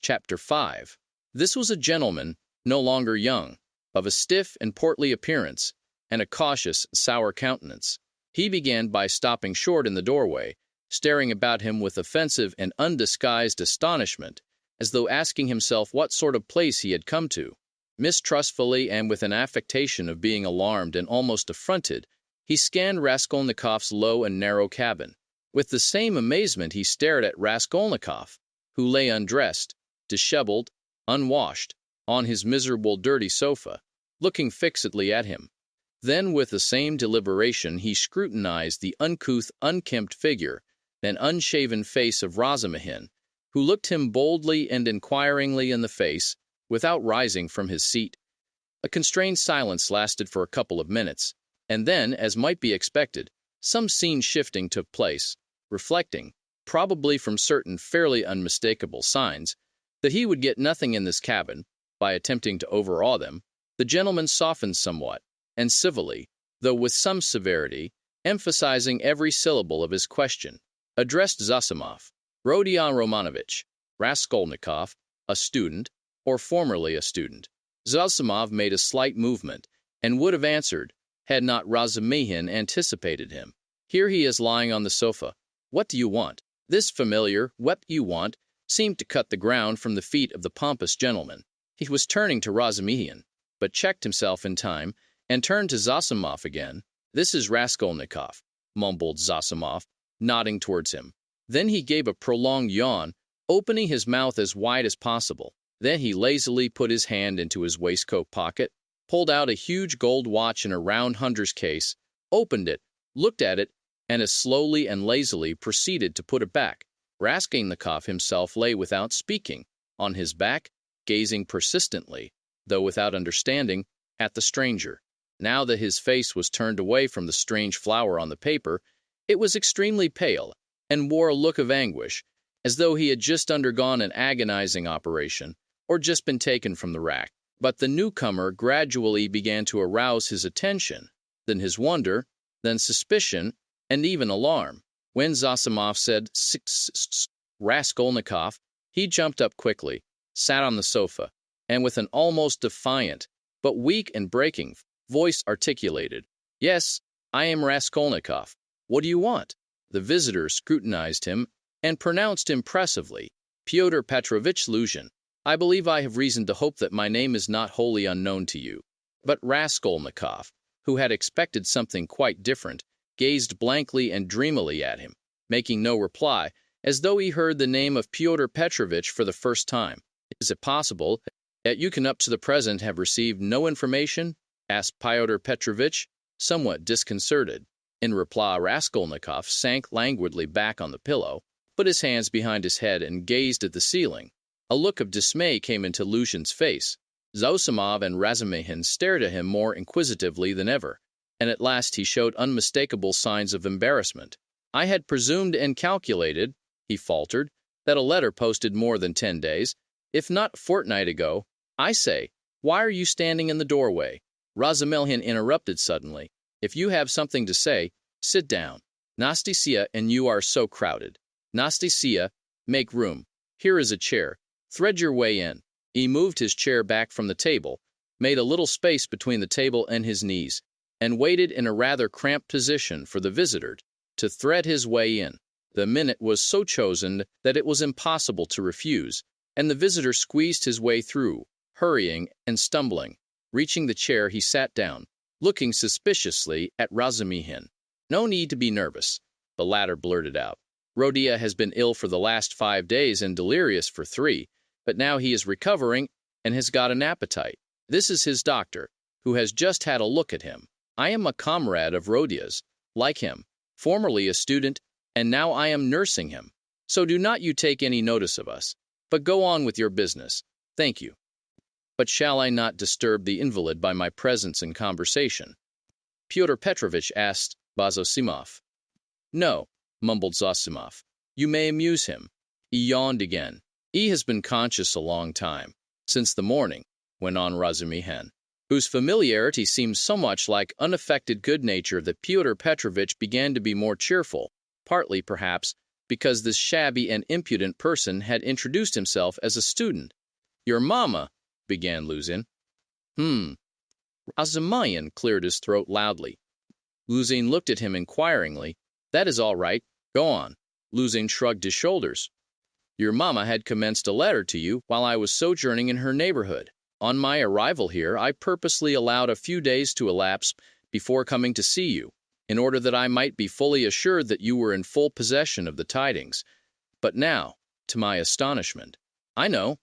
Chapter 5. This was a gentleman, no longer young, of a stiff and portly appearance, and a cautious, sour countenance. He began by stopping short in the doorway, staring about him with offensive and undisguised astonishment, as though asking himself what sort of place he had come to. Mistrustfully and with an affectation of being alarmed and almost affronted, he scanned Raskolnikov's low and narrow cabin. With the same amazement he stared at Raskolnikov, who lay undressed, disheveled, unwashed, on his miserable dirty sofa, looking fixedly at him. Then with the same deliberation he scrutinized the uncouth, unkempt figure and unshaven face of Razumihin, who looked him boldly and inquiringly in the face, without rising from his seat. A constrained silence lasted for a couple of minutes, and then, as might be expected, some scene-shifting took place, reflecting, probably from certain fairly unmistakable signs, that he would get nothing in this cabin. By attempting to overawe them, the gentleman softened somewhat, and civilly, though with some severity, emphasizing every syllable of his question, addressed Zosimov. Rodion Romanovich, Raskolnikov, a student, or formerly a student. Zosimov made a slight movement, and would have answered, had not Razumihin anticipated him. Here he is lying on the sofa. What do you want? This familiar, what do you want, seemed to cut the ground from the feet of the pompous gentleman. He was turning to Razumihin, but checked himself in time, and turned to Zosimov again. This is Raskolnikov, mumbled Zosimov, nodding towards him. Then he gave a prolonged yawn, opening his mouth as wide as possible. Then he lazily put his hand into his waistcoat pocket, pulled out a huge gold watch in a round hunter's case, opened it, looked at it, and as slowly and lazily proceeded to put it back. Raskolnikov himself lay without speaking, on his back, gazing persistently, though without understanding, at the stranger. Now that his face was turned away from the strange flower on the paper, it was extremely pale, and wore a look of anguish, as though he had just undergone an agonizing operation, or just been taken from the rack. But the newcomer gradually began to arouse his attention, then his wonder, then suspicion, and even alarm. When Zosimov said, Raskolnikov, he jumped up quickly, sat on the sofa, and with an almost defiant, but weak and breaking, voice articulated, "Yes, I am Raskolnikov. What do you want?" The visitor scrutinized him, and pronounced impressively, "Pyotr Petrovitch Luzhin, I believe I have reason to hope that my name is not wholly unknown to you." But Raskolnikov, who had expected something quite different, gazed blankly and dreamily at him, making no reply, as though he heard the name of Pyotr Petrovitch for the first time. "Is it possible that you can up to the present have received no information?" asked Pyotr Petrovitch, somewhat disconcerted. In reply, Raskolnikov sank languidly back on the pillow, put his hands behind his head, and gazed at the ceiling. A look of dismay came into Luzhin's face. Zosimov and Razumihin stared at him more inquisitively than ever, and at last he showed unmistakable signs of embarrassment. "I had presumed and calculated," he faltered, "that a letter posted more than 10 days, if not a fortnight ago." "I say, why are you standing in the doorway?" Razumihin interrupted suddenly. "If you have something to say, sit down. Nastasia and you are so crowded. Nastasia, make room. Here is a chair. Thread your way in." He moved his chair back from the table, made a little space between the table and his knees, and waited in a rather cramped position for the visitor to thread his way in. The minute was so chosen that it was impossible to refuse, and the visitor squeezed his way through, hurrying and stumbling. Reaching the chair, he sat down, looking suspiciously at Razumihin. "No need to be nervous," the latter blurted out. "Rodia has been ill for the last 5 days and delirious for 3, but now he is recovering and has got an appetite. This is his doctor, who has just had a look at him. I am a comrade of Rodia's, like him, formerly a student, and now I am nursing him. So do not you take any notice of us, but go on with your business. Thank you. But shall I not disturb the invalid by my presence and conversation?" Pyotr Petrovitch asked Zosimov. "No," mumbled Zosimov. "You may amuse him." He yawned again. "He has been conscious a long time, since the morning," went on Razumihin, whose familiarity seemed so much like unaffected good nature that Pyotr Petrovitch began to be more cheerful, partly, perhaps, because this shabby and impudent person had introduced himself as a student. "Your mama," began Luzin. Razumyan cleared his throat loudly. Luzin looked at him inquiringly. "That is all right. Go on." Luzin shrugged his shoulders. "Your mama had commenced a letter to you while I was sojourning in her neighborhood. On my arrival here, I purposely allowed a few days to elapse before coming to see you, in order that I might be fully assured that you were in full possession of the tidings. But now, to my astonishment—" I know,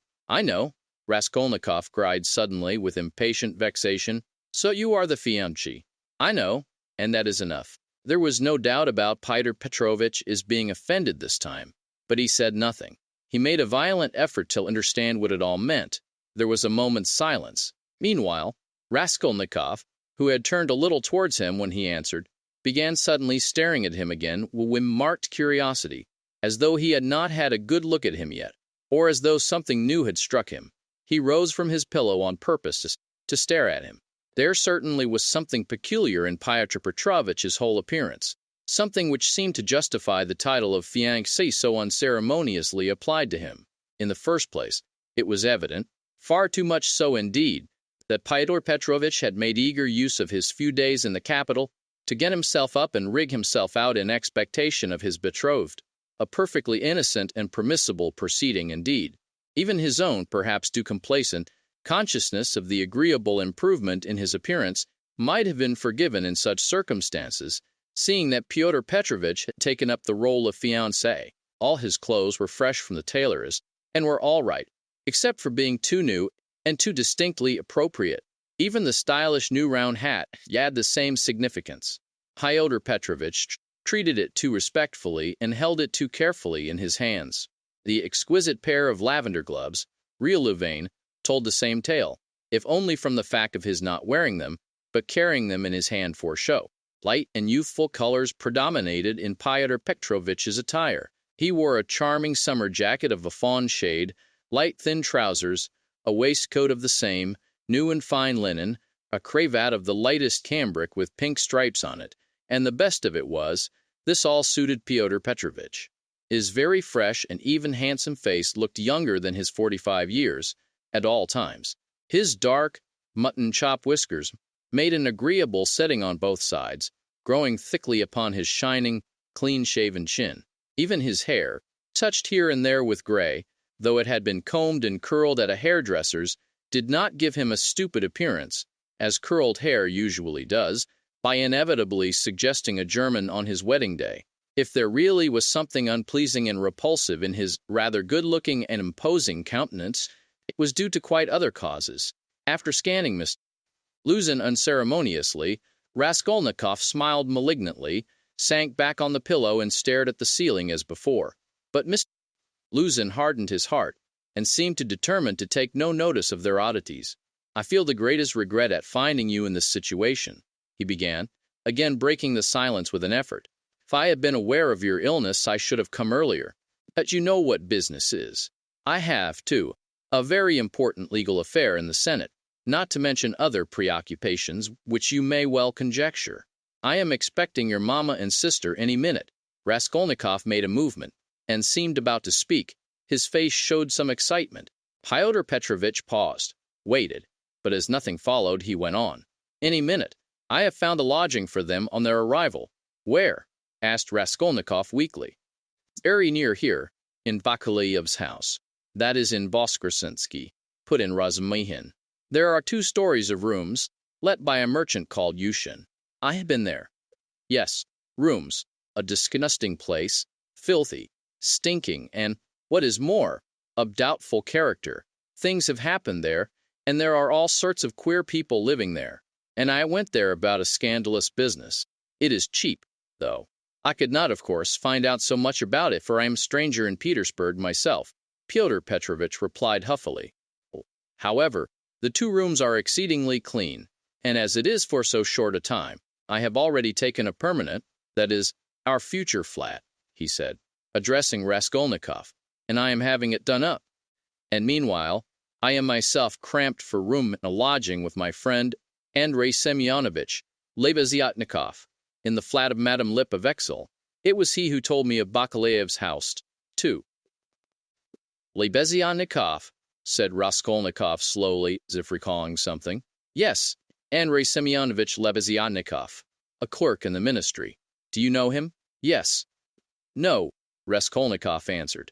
Raskolnikov cried suddenly with impatient vexation. "So you are the fiancé. I know, and that is enough." There was no doubt about Pyotr Petrovitch's being offended this time, but he said nothing. He made a violent effort to understand what it all meant. There was a moment's silence. Meanwhile, Raskolnikov, who had turned a little towards him when he answered, began suddenly staring at him again with marked curiosity, as though he had not had a good look at him yet, or as though something new had struck him. He rose from his pillow on purpose to stare at him. There certainly was something peculiar in Pyotr Petrovitch's whole appearance, something which seemed to justify the title of fiancé so unceremoniously applied to him. In the first place, it was evident, far too much so indeed, that Pyotr Petrovitch had made eager use of his few days in the capital to get himself up and rig himself out in expectation of his betrothed, a perfectly innocent and permissible proceeding indeed. Even his own, perhaps too complacent, consciousness of the agreeable improvement in his appearance might have been forgiven in such circumstances, seeing that Pyotr Petrovitch had taken up the role of fiancé. All his clothes were fresh from the tailor's, and were all right, except for being too new and too distinctly appropriate. Even the stylish new round hat had the same significance. Pyotr Petrovitch treated it too respectfully and held it too carefully in his hands. The exquisite pair of lavender gloves, real Louvain, told the same tale, if only from the fact of his not wearing them, but carrying them in his hand for show. Light and youthful colors predominated in Pyotr Petrovitch's attire. He wore a charming summer jacket of a fawn shade, light thin trousers, a waistcoat of the same, new and fine linen, a cravat of the lightest cambric with pink stripes on it, and the best of it was, this all suited Pyotr Petrovitch. His very fresh and even handsome face looked younger than his 45 years, at all times. His dark, mutton-chop whiskers made an agreeable setting on both sides, growing thickly upon his shining, clean-shaven chin. Even his hair, touched here and there with gray, though it had been combed and curled at a hairdresser's, did not give him a stupid appearance, as curled hair usually does, by inevitably suggesting a German on his wedding day. If there really was something unpleasing and repulsive in his rather good-looking and imposing countenance, it was due to quite other causes. After scanning Mr. Luzin unceremoniously, Raskolnikov smiled malignantly, sank back on the pillow and stared at the ceiling as before. But Mr. Luzin hardened his heart, and seemed to determine to take no notice of their oddities. "I feel the greatest regret at finding you in this situation," he began, again breaking the silence with an effort. "If I had been aware of your illness, I should have come earlier. But you know what business is. I have, too, a very important legal affair in the Senate, not to mention other preoccupations which you may well conjecture. I am expecting your mamma and sister any minute." Raskolnikov made a movement, and seemed about to speak. His face showed some excitement. Pyotr Petrovitch paused, waited, but as nothing followed, he went on. "Any minute. I have found a lodging for them on their arrival." "Where?" asked Raskolnikov weakly. "Very near here, in Bakaleyev's house." "That is in Voskresenski," put in Razumyan. "There are 2 stories of rooms, let by a merchant called Yushin. I have been there." "Yes, rooms. A disgusting place, filthy, stinking, and, what is more, of doubtful character. Things have happened there, and there are all sorts of queer people living there. And I went there about a scandalous business. It is cheap, though. I could not, of course, find out so much about it, for I am a stranger in Petersburg myself," Pyotr Petrovitch replied huffily. "However, the 2 rooms are exceedingly clean, and as it is for so short a time, I have already taken a permanent, that is, our future flat," he said, addressing Raskolnikov, "and I am having it done up. And meanwhile, I am myself cramped for room in a lodging with my friend Andrei Semyonovitch Lebeziatnikov, in the flat of Madame Lipp of Exel. It was he who told me of Bakalaev's house, too. Lebeziannikov, said Raskolnikov slowly, as if recalling something. Yes, Andrei Semyonovich Lebeziannikov, a clerk in the ministry. Do you know him? Yes. No, Raskolnikov answered.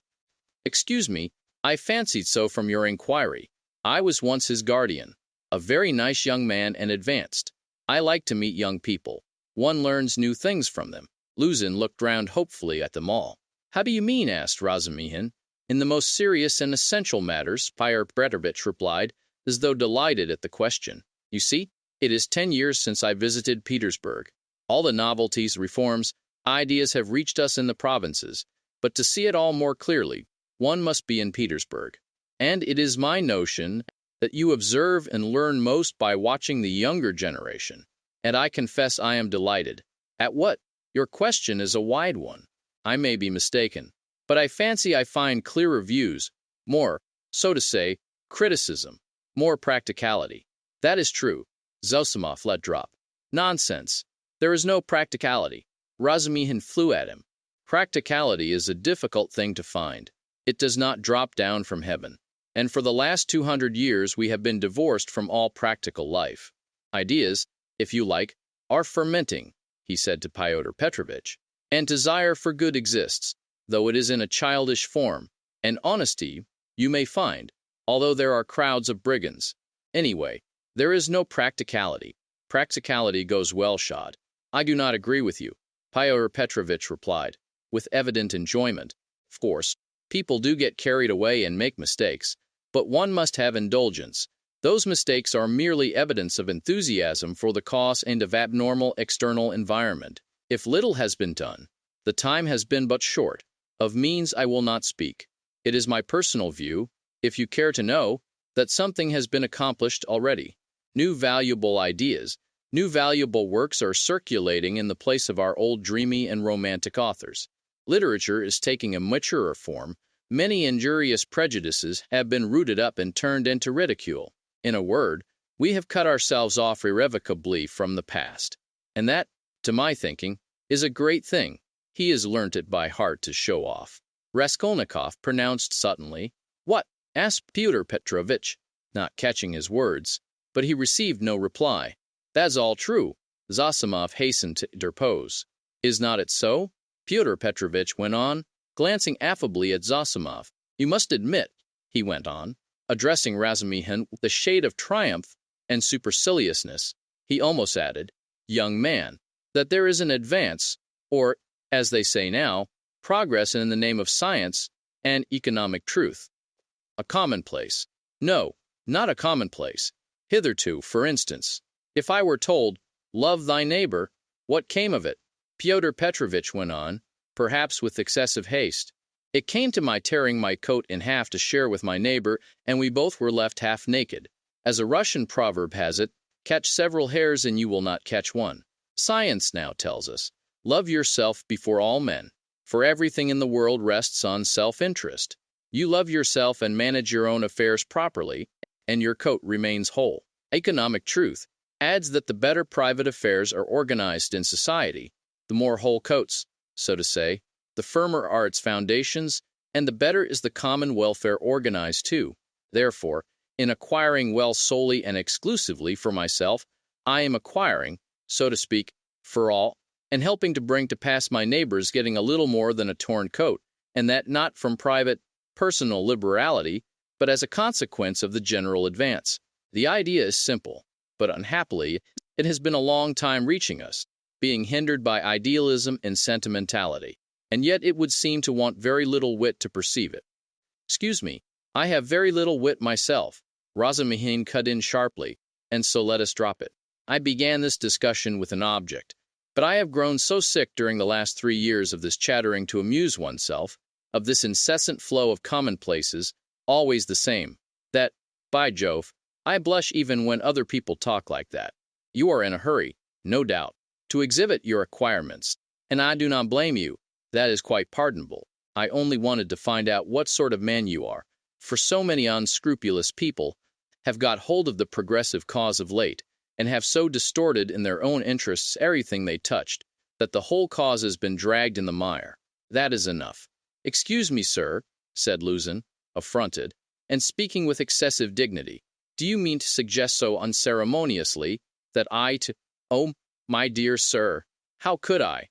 Excuse me, I fancied so from your inquiry. I was once his guardian. A very nice young man and advanced. I like to meet young people. One learns new things from them. Luzin looked round hopefully at them all. How do you mean? Asked Razumihin. In the most serious and essential matters, Pyotr Petrovitch replied, as though delighted at the question. You see, it is 10 years since I visited Petersburg. All the novelties, reforms, ideas have reached us in the provinces, but to see it all more clearly, one must be in Petersburg. And it is my notion that you observe and learn most by watching the younger generation, and I confess I am delighted. At what? Your question is a wide one. I may be mistaken, but I fancy I find clearer views, more, so to say, criticism, more practicality. That is true. Zossimov let drop. Nonsense. There is no practicality. Razumihin flew at him. Practicality is a difficult thing to find. It does not drop down from heaven. And for the last 200 years we have been divorced from all practical life. Ideas, if you like, are fermenting, he said to Pyotr Petrovitch, and desire for good exists, though it is in a childish form, and honesty, you may find, although there are crowds of brigands. Anyway, there is no practicality. Practicality goes well shod. I do not agree with you, Pyotr Petrovitch replied, with evident enjoyment. Of course, people do get carried away and make mistakes, but one must have indulgence. Those mistakes are merely evidence of enthusiasm for the cause and of abnormal external environment. If little has been done, the time has been but short. Of means I will not speak. It is my personal view, if you care to know, that something has been accomplished already. New valuable ideas, new valuable works are circulating in the place of our old dreamy and romantic authors. Literature is taking a maturer form. Many injurious prejudices have been rooted up and turned into ridicule. In a word, we have cut ourselves off irrevocably from the past. And that, to my thinking, is a great thing. He has learnt it by heart to show off. Raskolnikov pronounced suddenly. What? Asked Pyotr Petrovitch, not catching his words, but he received no reply. That's all true. Zossimov hastened to interpose. Is not it so? Pyotr Petrovitch went on, glancing affably at Zossimov. You must admit, he went on, addressing Razumihin with a shade of triumph and superciliousness, he almost added, young man, that there is an advance, or, as they say now, progress in the name of science and economic truth. A commonplace. No, not a commonplace. Hitherto, for instance, if I were told, love thy neighbor, what came of it? Pyotr Petrovitch went on, perhaps with excessive haste. It came to my tearing my coat in half to share with my neighbor, and we both were left half naked. As a Russian proverb has it, catch several hares and you will not catch one. Science now tells us, love yourself before all men, for everything in the world rests on self-interest. You love yourself and manage your own affairs properly, and your coat remains whole. Economic truth adds that the better private affairs are organized in society, the more whole coats, so to say, the firmer are its foundations, and the better is the common welfare organized too. Therefore, in acquiring wealth solely and exclusively for myself, I am acquiring, so to speak, for all, and helping to bring to pass my neighbors getting a little more than a torn coat, and that not from private, personal liberality, but as a consequence of the general advance. The idea is simple, but unhappily, it has been a long time reaching us, being hindered by idealism and sentimentality, and yet it would seem to want very little wit to perceive it. Excuse me, I have very little wit myself, Razumihin cut in sharply, and so let us drop it. I began this discussion with an object, but I have grown so sick during the last 3 years of this chattering to amuse oneself, of this incessant flow of commonplaces, always the same, that, by Jove, I blush even when other people talk like that. You are in a hurry, no doubt, to exhibit your acquirements, and I do not blame you. That is quite pardonable. I only wanted to find out what sort of man you are, for so many unscrupulous people have got hold of the progressive cause of late, and have so distorted in their own interests everything they touched, that the whole cause has been dragged in the mire. That is enough. Excuse me, sir, said Luzin, affronted, and speaking with excessive dignity. Do you mean to suggest so unceremoniously that Oh, my dear sir, how could I?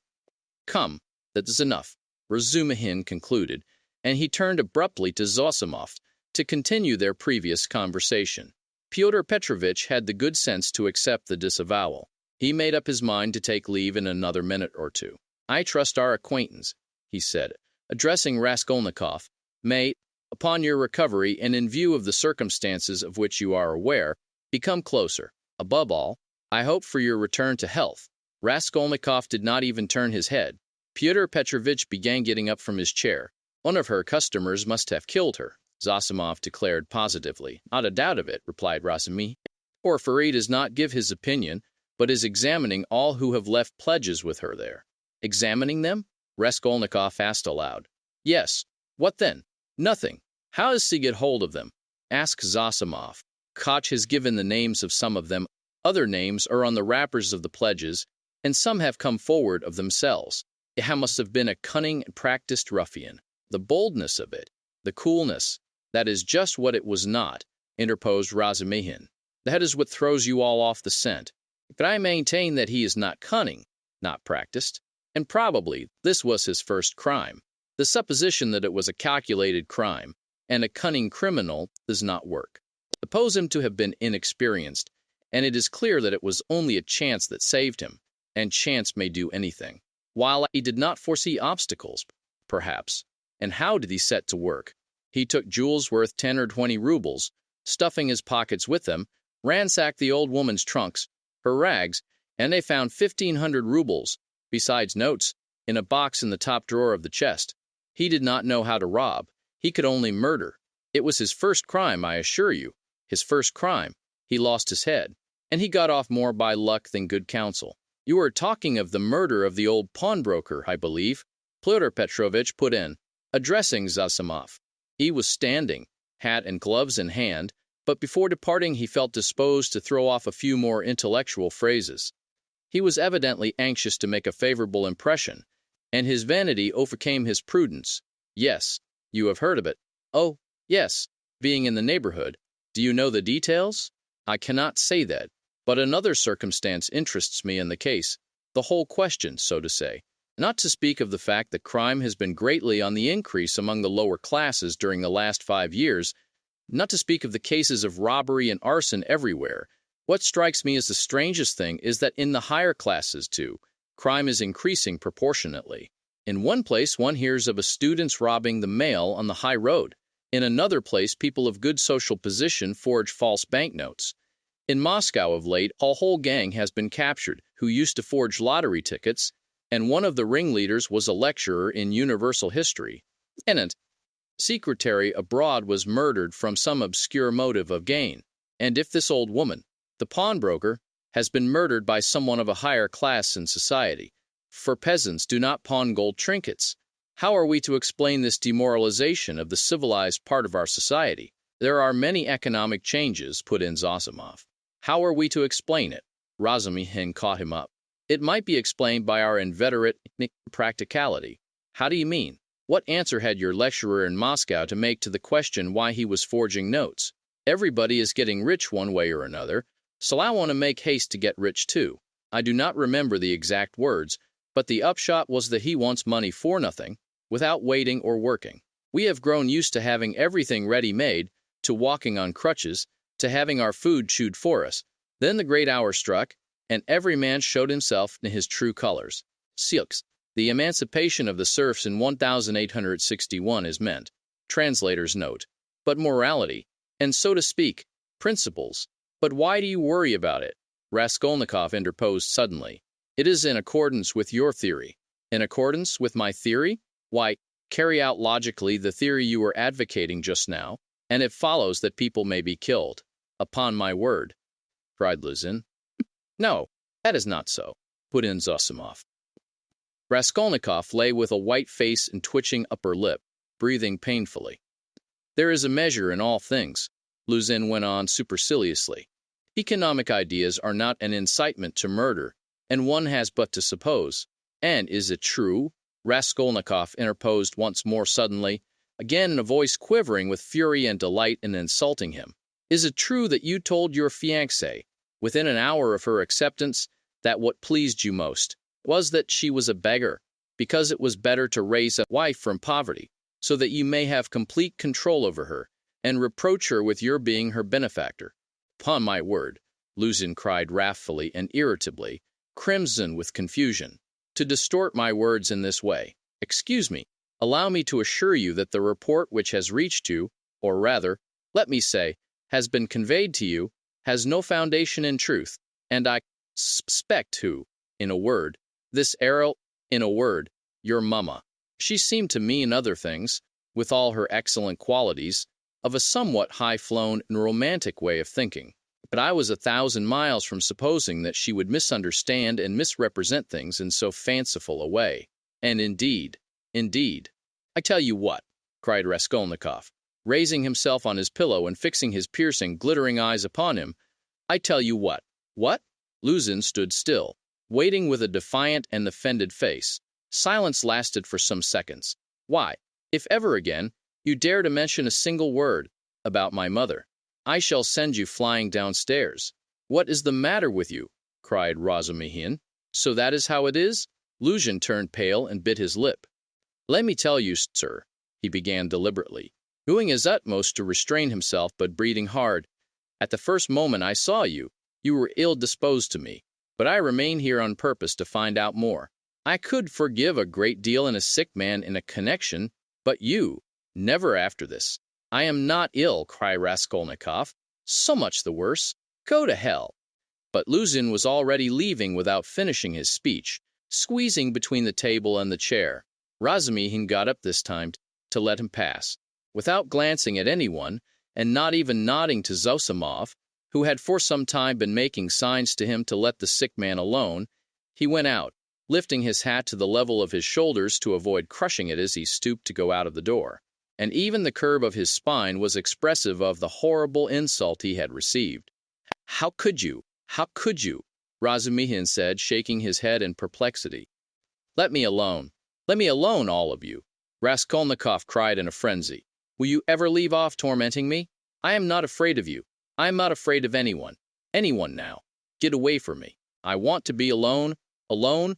Come, that is enough, Razumihin concluded, and he turned abruptly to Zosimov to continue their previous conversation. Pyotr Petrovitch had the good sense to accept the disavowal. He made up his mind to take leave in another minute or two. I trust our acquaintance, he said, addressing Raskolnikov, may, upon your recovery and in view of the circumstances of which you are aware, become closer. Above all, I hope for your return to health. Raskolnikov did not even turn his head. Pyotr Petrovitch began getting up from his chair. One of her customers must have killed her, Zosimov declared positively. Not a doubt of it, replied Razumihin. Porfiry does not give his opinion, but is examining all who have left pledges with her there. Examining them? Raskolnikov asked aloud. Yes. What then? Nothing. How does he get hold of them? Ask Zosimov. Koch has given the names of some of them. Other names are on the wrappers of the pledges, and some have come forward of themselves. It must have been a cunning and practiced ruffian. The boldness of it, the coolness, that is just what it was not, interposed Razumihin. That is what throws you all off the scent. But I maintain that he is not cunning, not practiced, and probably this was his first crime. The supposition that it was a calculated crime and a cunning criminal does not work. Suppose him to have been inexperienced, and it is clear that it was only a chance that saved him, and chance may do anything. While he did not foresee obstacles, perhaps. And how did he set to work? He took jewels worth 10 or 20 rubles, stuffing his pockets with them, ransacked the old woman's trunks, her rags, and they found 1,500 rubles, besides notes, in a box in the top drawer of the chest. He did not know how to rob. He could only murder. It was his first crime, I assure you. His first crime. He lost his head, and he got off more by luck than good counsel. You are talking of the murder of the old pawnbroker, I believe, Pyotr Petrovitch put in, addressing Zosimov. He was standing, hat and gloves in hand, but before departing he felt disposed to throw off a few more intellectual phrases. He was evidently anxious to make a favorable impression, and his vanity overcame his prudence. Yes, you have heard of it. Oh, yes, being in the neighborhood. Do you know the details? I cannot say that, but another circumstance interests me in the case, the whole question, so to say. Not to speak of the fact that crime has been greatly on the increase among the lower classes during the last 5 years, not to speak of the cases of robbery and arson everywhere. What strikes me as the strangest thing is that in the higher classes, too, crime is increasing proportionately. In one place one hears of a student's robbing the mail on the high road. In another place people of good social position forge false banknotes. In Moscow of late a whole gang has been captured who used to forge lottery tickets, and one of the ringleaders was a lecturer in universal history. Tenant, secretary abroad, was murdered from some obscure motive of gain. And if this old woman, the pawnbroker, has been murdered by someone of a higher class in society, for peasants do not pawn gold trinkets, how are we to explain this demoralization of the civilized part of our society? There are many economic changes, put in Zosimov. How are we to explain it? Razumihin caught him up. It might be explained by our inveterate practicality. How do you mean? What answer had your lecturer in Moscow to make to the question why he was forging notes? Everybody is getting rich one way or another, so I want to make haste to get rich too. I do not remember the exact words, but the upshot was that he wants money for nothing, without waiting or working. We have grown used to having everything ready-made, to walking on crutches, to having our food chewed for us. Then the great hour struck, and every man showed himself in his true colors. 6. The emancipation of the serfs in 1861 is meant. Translator's note. But morality, and so to speak, principles. But why do you worry about it? Raskolnikov interposed suddenly. It is in accordance with your theory. In accordance with my theory? Why, carry out logically the theory you were advocating just now, and it follows that people may be killed. Upon my word, cried Luzin. No, that is not so, put in Zosimov. Raskolnikov lay with a white face and twitching upper lip, breathing painfully. There is a measure in all things, Luzin went on superciliously. Economic ideas are not an incitement to murder, and one has but to suppose, And is it true? Raskolnikov interposed once more suddenly, again in a voice quivering with fury and delight in insulting him. Is it true that you told your fiancée, within an hour of her acceptance, that what pleased you most was that she was a beggar, because it was better to raise a wife from poverty, so that you may have complete control over her, and reproach her with your being her benefactor? Upon my word, Luzin cried wrathfully and irritably, crimson with confusion. To distort my words in this way. Excuse me, allow me to assure you that the report which has reached you, or rather, let me say, has been conveyed to you, has no foundation in truth, and I suspect in a word, your mamma. She seemed to me in other things, with all her excellent qualities, of a somewhat high-flown and romantic way of thinking. But I was 1,000 miles from supposing that she would misunderstand and misrepresent things in so fanciful a way. And indeed, I tell you what, cried Raskolnikov, raising himself on his pillow and fixing his piercing, glittering eyes upon him. I tell you what? What? Luzin stood still, waiting with a defiant and offended face. Silence lasted for some seconds. Why, if ever again you dare to mention a single word about my mother, I shall send you flying downstairs. What is the matter with you? Cried Razumihin. So that is how it is? Luzhin turned pale and bit his lip. Let me tell you, sir, he began deliberately, doing his utmost to restrain himself but breathing hard. At the first moment I saw you, you were ill-disposed to me, but I remain here on purpose to find out more. I could forgive a great deal in a sick man in a connection, but you, never after this. I am not ill, cried Raskolnikov. So much the worse. Go to hell. But Luzhin was already leaving without finishing his speech, squeezing between the table and the chair. Razumihin got up this time to let him pass. Without glancing at anyone, and not even nodding to Zosimov, who had for some time been making signs to him to let the sick man alone, he went out, lifting his hat to the level of his shoulders to avoid crushing it as he stooped to go out of the door. And even the curve of his spine was expressive of the horrible insult he had received. How could you? How could you? Razumihin said, shaking his head in perplexity. Let me alone, all of you, Raskolnikov cried in a frenzy. Will you ever leave off tormenting me? I am not afraid of you. I am not afraid of anyone. Anyone now. Get away from me. I want to be alone, alone.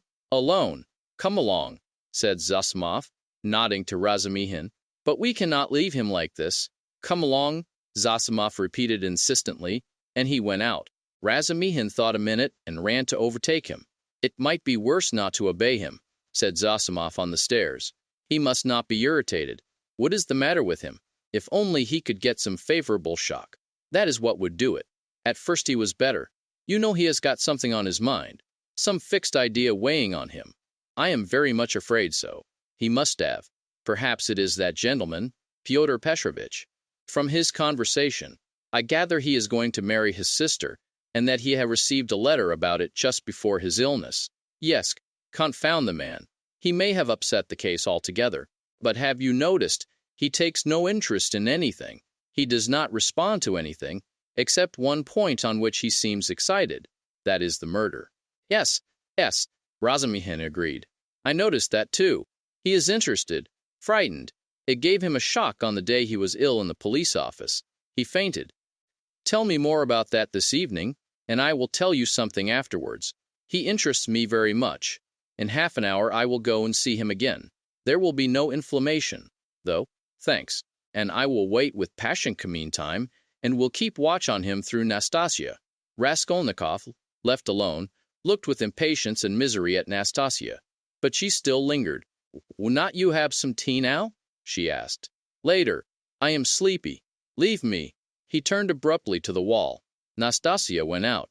Come along, said Zosimov, nodding to Razumihin. But we cannot leave him like this. Come along, Zosimov repeated insistently, and he went out. Razumihin thought a minute and ran to overtake him. It might be worse not to obey him, said Zosimov on the stairs. He must not be irritated. What is the matter with him? If only he could get some favorable shock. That is what would do it. At first he was better. You know he has got something on his mind, some fixed idea weighing on him. I am very much afraid so. He must have. Perhaps it is that gentleman, Pyotr Petrovitch. From his conversation, I gather he is going to marry his sister, and that he had received a letter about it just before his illness. Yes, confound the man. He may have upset the case altogether. But have you noticed, he takes no interest in anything. He does not respond to anything, except one point on which he seems excited. That is the murder. Yes, Razumihin agreed. I noticed that too. He is interested. Frightened. It gave him a shock on the day he was ill in the police office. He fainted. Tell me more about that this evening, and I will tell you something afterwards. He interests me very much. In half an hour I will go and see him again. There will be no inflammation, though, thanks, and I will wait with Pashenka meantime, and will keep watch on him through Nastasia. Raskolnikov, left alone, looked with impatience and misery at Nastasia, but she still lingered. Will not you have some tea now? She asked. Later. I am sleepy. Leave me. He turned abruptly to the wall. Nastasia went out.